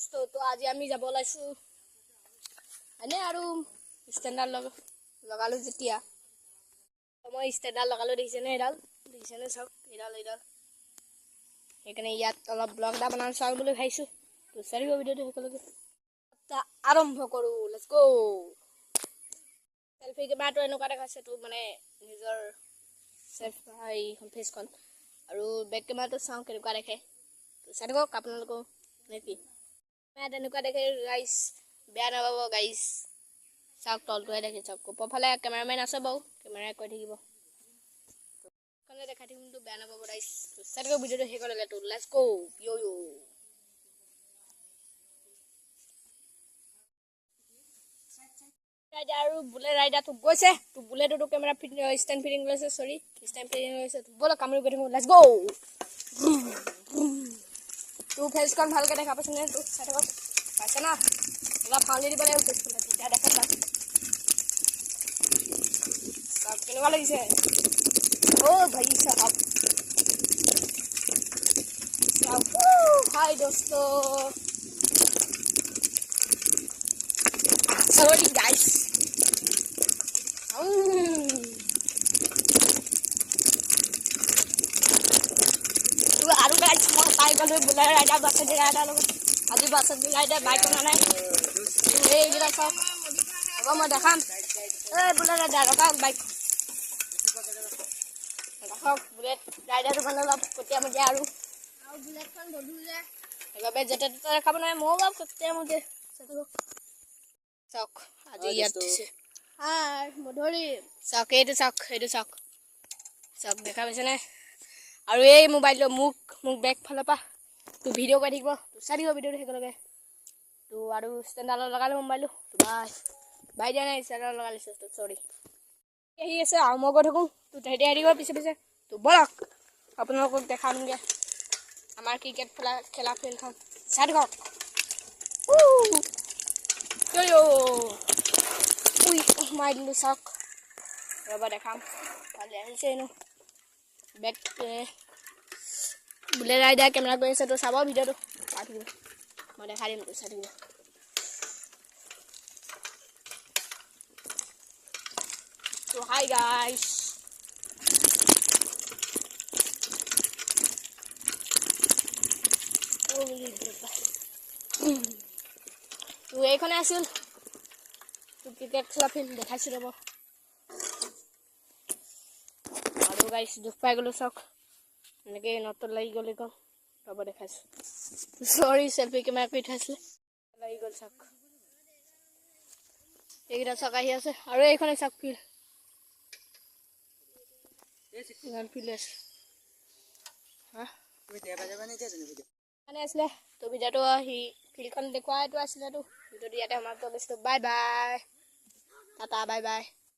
দোস্ত তো আজি আমি যাব ওলাইছোঁ এনে আৰু ষ্টেণ্ডাৰ লগালোঁ যেতিয়া মই ষ্টেণ্ডাৰ লগালোঁ দেখিছেনে এডাল দেখিছেনে চাওক এডাল সেইকাৰণে ইয়াত অলপ ব্লগ এটা বনাওঁ চাওঁ বুলি ভাবিছোঁ তো চাৰিব ভিডিঅ'টো সকলোকে আৰম্ভ কৰোঁ লেটছ গো সেলফি কেমেৰাটো এনেকুৱা দেখাইছে তো মানে নিজৰ সেলফ এইখন ফেচখন আৰু বেক কেমেৰাটো চাওঁ কেনেকুৱা দেখে তো চাই থাকক আপোনালোকেও নেকি তেনেকুৱা দেখে গাইছ বেয়া নাপাব গাইছ চাওক তলটোহে দেখি চাওক ওপৰফালে কেমেৰামেন আছে বাৰু কেমেৰাই কৈ থাকিব কলে দেখাই থাকিম তো বেয়া নাপাব গাইছ তো চাই থাকক ভিডিঅ'টো শেষ কৰিলে তো লেটছ গো ইয়ো ইয়ো আৰু বুলেট ৰাইডাৰটো গৈছে তো বুলেটতো কেমেৰা ষ্টেণ্ড ফিটিং লৈছে চৰি ষ্টেণ্ড ফিটিং লৈছে ব'লক কামৰি গৈ থাকোঁ লেটছ গো তোৰ ফেচখন ভালকৈ দেখা পাইছে নে তোৰ চাই থাকক পাইছে না অলপ ফাউলি দিব লাগিব ফেচখন তেতিয়া দেখা পাই চাওক কেনেকুৱা লাগিছে অ' ভাই চাওক হাই দোস্ত sorry guys আৰু গাইছ মই পাই গ'লোঁ বুলেট ৰাইডাৰ বাছত ৰাইডাৰ লগত আজি বাছত ৰাইডাৰ বাইক অনা নাই এইকেইটা চাওক হ'ব মই দেখাম এই বুলেট ৰাইডাৰ ৰখাওক বাইক দেখাওক বুলেট ৰাইডাৰটো মানে অলপ কটীয়া আৰু বুলেটখন গধুৰ যে সেইবাবে য'তে ত'তে দেখাব নোৱাৰে ময়ো অলপ কটীয়া চাওক আজি ইয়াত দিছে হাই মধুৰি চাওক এইটো চাওক দেখা পাইছেনে আৰু এই মোবাইলটো মোক বেক ফালৰ পৰা তো ভিডিঅ' কৰি থাকিব তো চাই থাকিব ভিডিঅ'টো সেইকলৈকে তো আৰু ষ্টেণ্ডাৰ্ডত লগালোঁ মোবাইলটো তো বাই দিয়া নাই ষ্টেণ্ডাৰ্ডত লগাই লৈছোঁ তো চৰি আহি আছে আৰু মই গৈ থাকোঁ তো তেহেঁতি আহি দিব পিছে তো ব'লক আপোনালোকক দেখামগৈ আমাৰ ক্ৰিকেট খেলা ফিল্ডখন চাই থাকক উই মাৰি দিলোঁ চাওক ৰ'বা দেখাম ভালে আহিছে এনো বেক বুলেট ৰাইডাৰ কেমেৰা কৰি আছে তো চাব ভিডিঅ'টো চাই থাকিব মই দেখাই দিম তো চাই থাকিব তো হাই গাইছ তো এইখনে আছিল তো ক্ৰিকেট খেলা ফিল্ড দেখাইছোঁ ৰ'ব আৰু গাইছ দুখ পাই গ'লোঁ চাওক এনেকৈ নটত লাগি গ'ল এইখন ৰ'ব দেখাইছোঁ চৰি চেল্ফি কেমেৰা কৰি উঠাইছিলে লাগি গ'ল চাওক এইকেইটা চাওক আহি আছে আৰু এইখনে চাওক ফিল্ড ইমান ফিল্ড আছে মানে আছিলে তো ভিডিঅ'টো সি ফিল্ডখন দেখুৱাইটো আছিলেতো ভিডিঅ'টো ইয়াতে সমাপ্ত কৰিছোঁ bye bye tata bye bye